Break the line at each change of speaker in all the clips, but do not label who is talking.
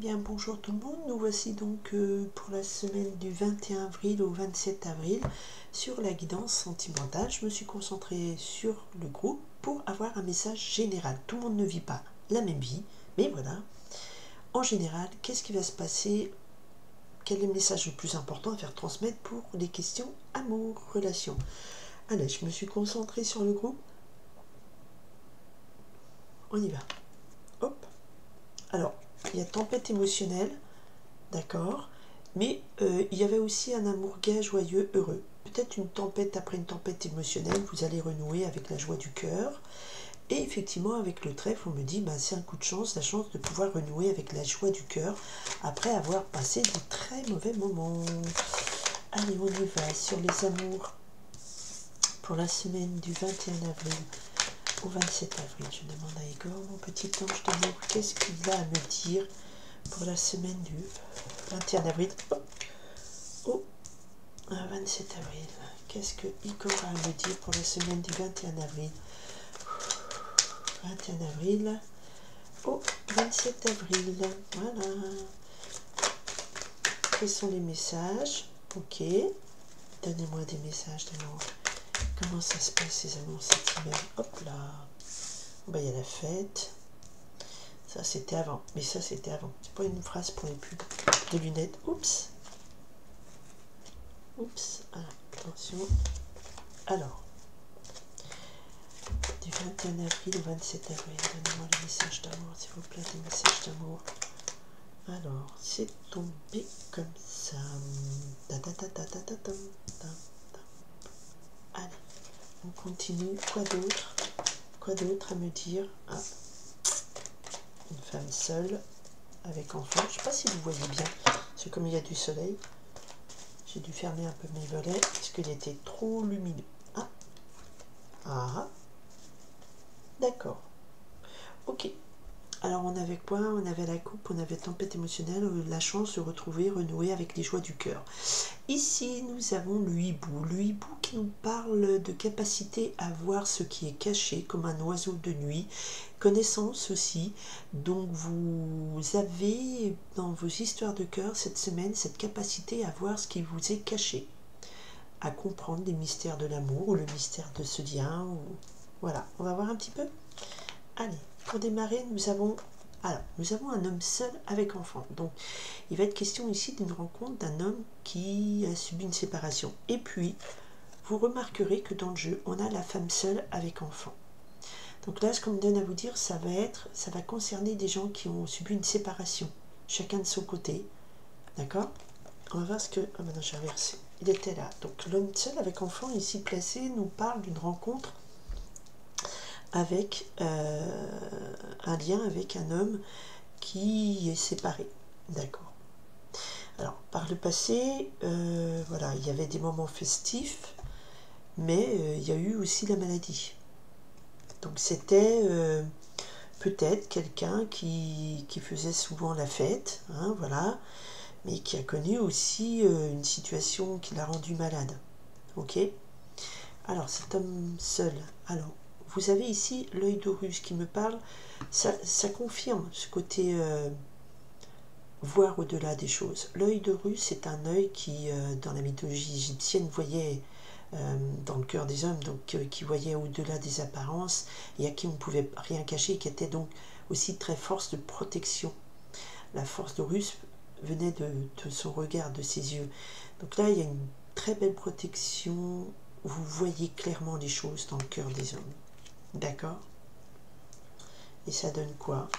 bien, bonjour tout le monde. Nous voici donc pour la semaine du 21 avril au 27 avril sur la guidance sentimentale. Je me suis concentrée sur le groupe pour avoir un message général. Tout le monde ne vit pas la même vie, mais voilà. En général, qu'est-ce qui va se passer? Quel est le message le plus important à faire transmettre pour les questions amour, relation? Allez, je me suis concentrée sur le groupe. On y va. Hop. Alors, il y a tempête émotionnelle, d'accord, mais il y avait aussi un amour gai, joyeux, heureux. Peut-être une tempête après une tempête émotionnelle, vous allez renouer avec la joie du cœur. Et effectivement, avec le trèfle, on me dit, bah, c'est un coup de chance, la chance de pouvoir renouer avec la joie du cœur après avoir passé de très mauvais moments. Allez, on y va sur les amours pour la semaine du 21 avril au 27 avril. Je demande à Igor, mon petit ange d'amour, qu'est-ce qu'il a à me dire pour la semaine du 21 avril au 27 avril. Qu'est-ce que Igor a à me dire pour la semaine du 21 avril 21 avril au 27 avril. Voilà. Quels sont les messages? Ok. Donnez-moi des messages d'amour. Comment ça se passe ces amours cette semaine? Hop là. Bah, il y a la fête. Ça c'était avant. Mais ça c'était avant. C'est pas une phrase pour les pubs de lunettes. Oups. Oups. Voilà. Attention. Alors. Du 21 avril au 27 avril. Donnez-moi les messages d'amour, s'il vous plaît, des messages d'amour. Alors, c'est tombé comme ça. Allez, on continue. Quoi d'autre? Quoi d'autre à me dire? Ah, une femme seule, avec enfant. Je ne sais pas si vous voyez bien, parce que comme il y a du soleil, j'ai dû fermer un peu mes volets, parce qu'il était trop lumineux. Ah, ah, d'accord. Ok. Alors on avait quoi? On avait la coupe, on avait tempête émotionnelle, la chance de retrouver, renouer avec les joies du cœur. Ici nous avons le hibou. Le hibou qui nous parle de capacité à voir ce qui est caché comme un oiseau de nuit. Connaissance aussi. Donc vous avez dans vos histoires de cœur cette semaine cette capacité à voir ce qui vous est caché. À comprendre les mystères de l'amour ou le mystère de ce lien. Ou... Voilà, on va voir un petit peu. Allez. Pour démarrer, nous avons un homme seul avec enfant. Donc, il va être question ici d'une rencontre d'un homme qui a subi une séparation. Et puis, vous remarquerez que dans le jeu, on a la femme seule avec enfant. Donc là, ce qu'on me donne à vous dire, ça va concerner des gens qui ont subi une séparation, chacun de son côté. D'accord? On va voir ce que... Ah, maintenant j'ai inversé. Il était là. Donc, l'homme seul avec enfant, ici placé, nous parle d'une rencontre avec un lien avec un homme qui est séparé. D'accord. Alors, par le passé, voilà, il y avait des moments festifs, mais il y a eu aussi la maladie. Donc, c'était peut-être quelqu'un qui faisait souvent la fête, hein, voilà, mais qui a connu aussi une situation qui l'a rendu malade. Ok? Alors, cet homme seul, alors, vous avez ici l'œil d'Horus qui me parle, ça confirme ce côté voir au-delà des choses. L'œil d'Horus, c'est un œil qui, dans la mythologie égyptienne, voyait dans le cœur des hommes, donc qui voyait au-delà des apparences et à qui on ne pouvait rien cacher, qui était donc aussi très force de protection. La force d'Horus venait de son regard, de ses yeux. Donc là, il y a une très belle protection. Vous voyez clairement les choses dans le cœur des hommes. D'accord? Et ça donne quoi?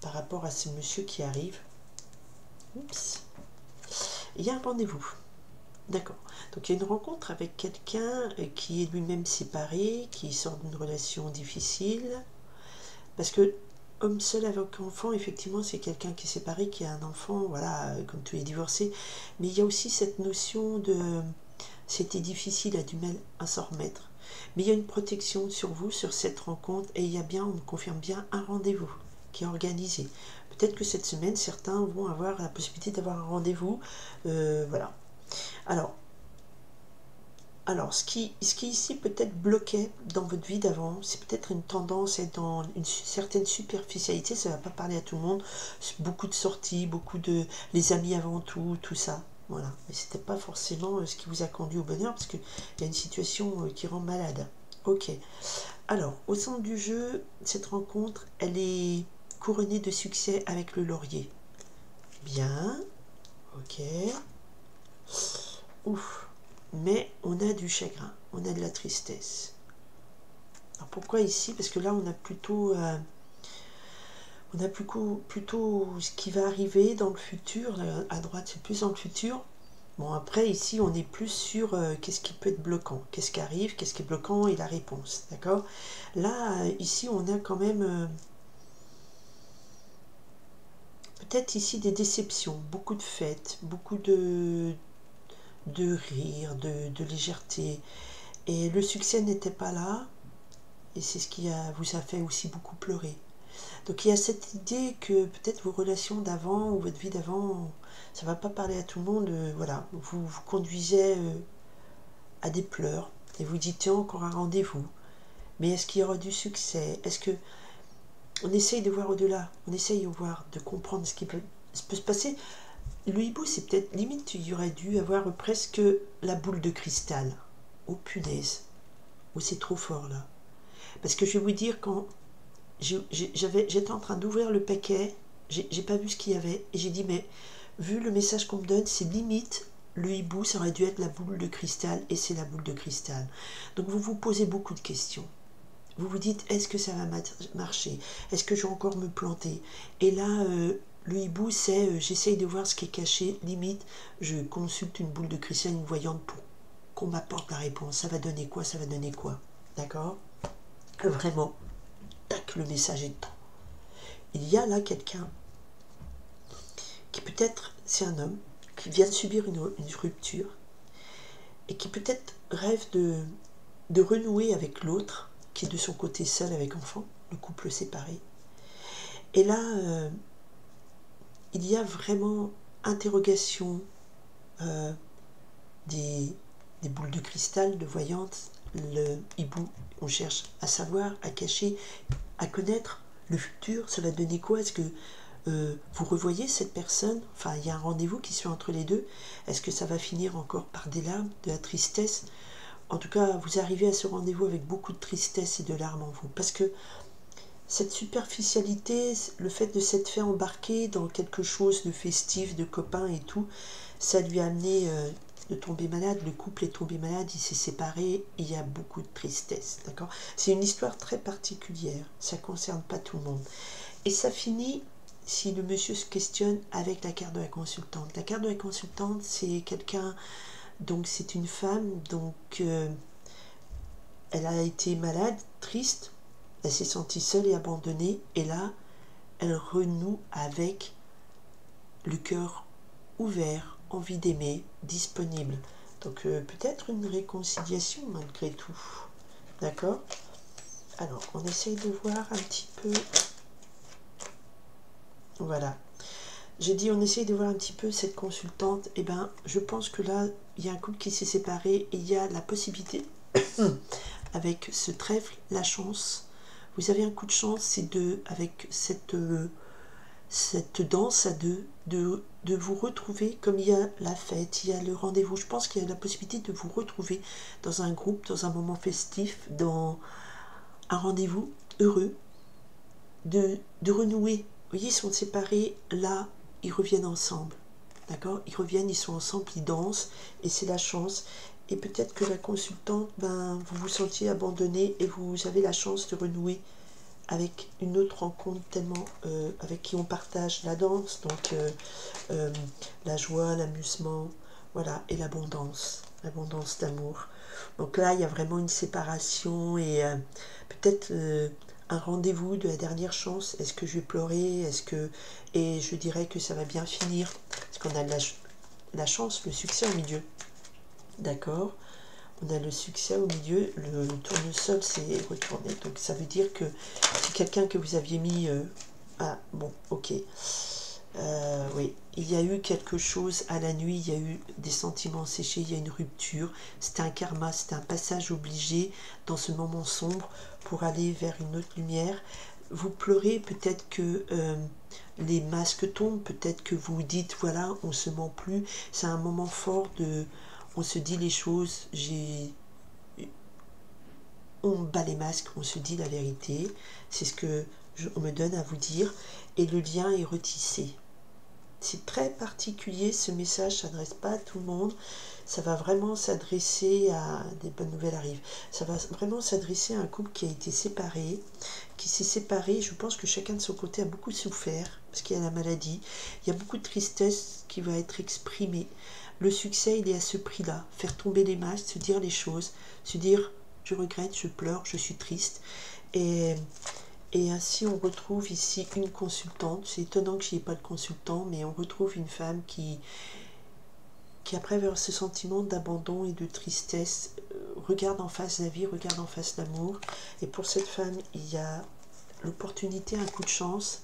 Par rapport à ce monsieur qui arrive, oups, il y a un rendez-vous. D'accord. Donc il y a une rencontre avec quelqu'un qui est lui-même séparé, qui sort d'une relation difficile. Parce que homme seul avec enfant, effectivement, c'est quelqu'un qui est séparé, qui a un enfant, voilà, comme tous les divorcés. Mais il y a aussi cette notion de c'était difficile, a du mal à s'en remettre. Mais il y a une protection sur vous, sur cette rencontre, et il y a bien, on me confirme bien, un rendez-vous qui est organisé. Peut-être que cette semaine, certains vont avoir la possibilité d'avoir un rendez-vous. Voilà. Alors, Alors, ce qui ici peut-être bloquait dans votre vie d'avant, c'est peut-être une tendance à être dans une certaine superficialité, ça ne va pas parler à tout le monde, beaucoup de sorties, beaucoup de les amis avant tout, tout ça. Voilà, mais c'était pas forcément ce qui vous a conduit au bonheur, parce qu'il y a une situation qui rend malade. Ok, alors, au centre du jeu, cette rencontre, elle est couronnée de succès avec le laurier. Bien, ok, ouf. Mais on a du chagrin, on a de la tristesse. Alors pourquoi ici? Parce que là on a plutôt ce qui va arriver dans le futur. Là, à droite c'est plus dans le futur. Bon, après ici on est plus sur qu'est-ce qui peut être bloquant, qu'est-ce qui arrive, qu'est-ce qui est bloquant et la réponse, d'accord? Là ici on a quand même peut-être ici des déceptions, beaucoup de fêtes, beaucoup de rire, de légèreté, et le succès n'était pas là. Et c'est ce qui vous a fait aussi beaucoup pleurer. Donc il y a cette idée que peut-être vos relations d'avant ou votre vie d'avant, ça ne va pas parler à tout le monde. Voilà, vous conduisez à des pleurs et vous dites tiens, encore un rendez-vous. Mais est-ce qu'il y aura du succès? Est-ce que on essaye de voir au-delà? On essaye de voir, de comprendre ce qui peut se passer. Le hibou, c'est peut-être limite, il y aurait dû avoir presque la boule de cristal. Oh punaise, oh c'est trop fort là. Parce que je vais vous dire, quand j'étais en train d'ouvrir le paquet, j'ai pas vu ce qu'il y avait, et j'ai dit, mais vu le message qu'on me donne, c'est limite, le hibou, ça aurait dû être la boule de cristal, et c'est la boule de cristal. Donc vous vous posez beaucoup de questions. Vous vous dites, est-ce que ça va marcher? Est-ce que je vais encore me planter? Et là, le hibou, c'est, j'essaye de voir ce qui est caché, limite, je consulte une boule de cristal, une voyante pour qu'on m'apporte la réponse. Ça va donner quoi? Ça va donner quoi? D'accord? Vraiment, tac, le message est dedans. Il y a là quelqu'un qui peut-être, c'est un homme, qui vient de subir une rupture et qui peut-être rêve de renouer avec l'autre, qui est de son côté seul avec enfant, le couple séparé. Et là, il y a vraiment interrogation des boules de cristal, de voyantes, le hibou, on cherche à savoir, à cacher, à connaître le futur, ça va donner quoi? Est-ce que vous revoyez cette personne? Enfin, il y a un rendez-vous qui se fait entre les deux. Est-ce que ça va finir encore par des larmes, de la tristesse? En tout cas, vous arrivez à ce rendez-vous avec beaucoup de tristesse et de larmes en vous. Parce que cette superficialité, le fait de s'être fait embarquer dans quelque chose de festif, de copain et tout, ça lui a amené de tomber malade. Le couple est tombé malade, il s'est séparé, et il y a beaucoup de tristesse, d'accord? C'est une histoire très particulière, ça ne concerne pas tout le monde. Et ça finit, si le monsieur se questionne, avec la carte de la consultante. La carte de la consultante, c'est quelqu'un, donc c'est une femme, donc elle a été malade, triste, elle s'est sentie seule et abandonnée, et là, elle renoue avec le cœur ouvert, envie d'aimer, disponible. Donc peut-être une réconciliation malgré tout. D'accord? Alors, on essaye de voir un petit peu. Voilà. J'ai dit on essaye de voir un petit peu cette consultante. Et ben, je pense que là, il y a un couple qui s'est séparé et il y a la possibilité, avec ce trèfle, la chance. Vous avez un coup de chance, c'est avec cette danse à deux, de vous retrouver, comme il y a la fête, il y a le rendez-vous. Je pense qu'il y a la possibilité de vous retrouver dans un groupe, dans un moment festif, dans un rendez-vous heureux, de renouer. Vous voyez, ils sont séparés, là, ils reviennent ensemble. D'accord? Ils reviennent, ils sont ensemble, ils dansent, et c'est la chance. Et peut-être que la consultante, ben, vous vous sentiez abandonné et vous avez la chance de renouer avec une autre rencontre tellement avec qui on partage la danse, donc la joie, l'amusement, voilà, et l'abondance d'amour. Donc là, il y a vraiment une séparation et peut-être un rendez-vous de la dernière chance. Est-ce que je vais pleurer? Et je dirais que ça va bien finir, parce qu'on a la chance, le succès au milieu. D'accord? On a le succès au milieu, le tournesol s'est retourné. Donc ça veut dire que c'est quelqu'un que vous aviez mis... ah, bon, ok. Oui, il y a eu quelque chose à la nuit, il y a eu des sentiments séchés, il y a une rupture, c'était un karma, c'était un passage obligé dans ce moment sombre pour aller vers une autre lumière. Vous pleurez, peut-être que les masques tombent, peut-être que vous dites, voilà, on se ment plus, c'est un moment fort de, on se dit les choses, on bat les masques, on se dit la vérité, c'est ce que on me donne à vous dire, et le lien est retissé. C'est très particulier, ce message ne s'adresse pas à tout le monde, ça va vraiment s'adresser à, des bonnes nouvelles arrivent, ça va vraiment s'adresser à un couple qui a été séparé, qui s'est séparé, je pense que chacun de son côté a beaucoup souffert, parce qu'il y a la maladie, il y a beaucoup de tristesse qui va être exprimée. Le succès, il est à ce prix-là, faire tomber les masques, se dire les choses, se dire je regrette, je pleure, je suis triste, et ainsi, on retrouve ici une consultante. C'est étonnant que je n'y ai pas de consultant, mais on retrouve une femme qui après ce sentiment d'abandon et de tristesse, regarde en face la vie, regarde en face l'amour. Et pour cette femme, il y a l'opportunité, un coup de chance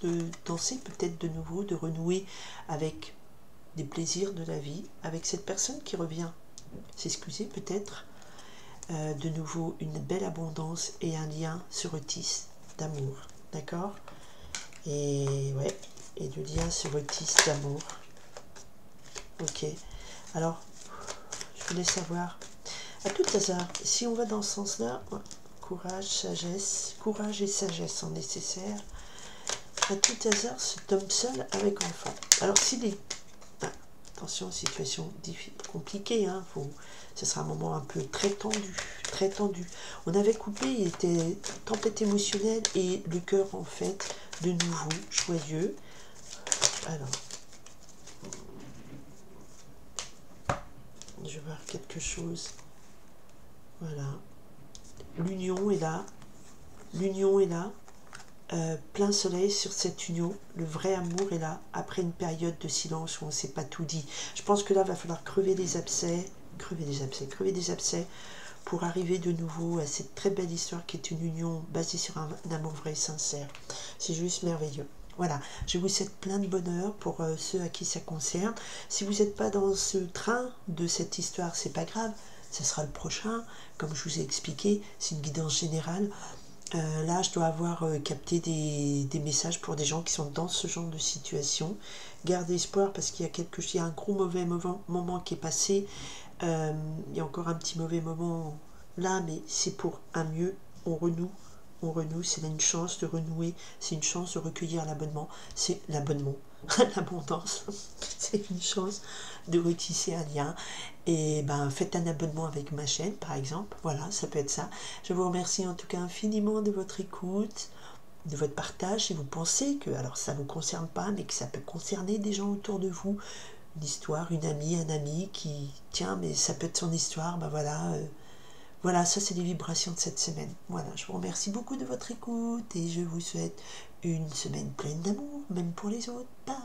de danser peut-être de nouveau, de renouer avec des plaisirs de la vie, avec cette personne qui revient s'excuser peut-être. De nouveau, une belle abondance et un lien se retisse d'amour, d'accord? Et ouais, et le lien se retisse d'amour. Ok, alors, je voulais savoir, à tout hasard, si on va dans ce sens-là, courage, sagesse, courage et sagesse sont nécessaires. À tout hasard, cet homme seul avec enfant. Alors, s'il est... attention, situation compliquée, hein, ce sera un moment un peu très tendu, très tendu. On avait coupé, il était tempête émotionnelle et le cœur en fait de nouveau joyeux. Alors, je vais voir quelque chose. Voilà. L'union est là. L'union est là. Plein soleil sur cette union. Le vrai amour est là. Après une période de silence où on ne s'est pas tout dit. Je pense que là, il va falloir crever des abcès pour arriver de nouveau à cette très belle histoire qui est une union basée sur un amour vrai et sincère. C'est juste merveilleux. Voilà, je vous souhaite plein de bonheur pour ceux à qui ça concerne. Si vous n'êtes pas dans ce train de cette histoire, c'est pas grave, ça sera le prochain. Comme je vous ai expliqué, c'est une guidance générale. Là, je dois avoir capté des messages pour des gens qui sont dans ce genre de situation. Gardez espoir parce qu'il y a un gros mauvais moment qui est passé. Il y a encore un petit mauvais moment là, mais c'est pour un mieux. On renoue, c'est une chance de renouer, c'est une chance de recueillir l'abonnement, c'est l'abonnement, l'abondance, c'est une chance de retisser un lien. Et ben faites un abonnement avec ma chaîne par exemple, voilà, ça peut être ça. Je vous remercie en tout cas infiniment de votre écoute, de votre partage. Si vous pensez que, alors ça ne vous concerne pas, mais que ça peut concerner des gens autour de vous, une histoire, une amie, un ami qui, tiens, mais ça peut être son histoire, ben voilà, voilà, ça c'est les vibrations de cette semaine. Voilà, je vous remercie beaucoup de votre écoute et je vous souhaite une semaine pleine d'amour, même pour les autres. Bye.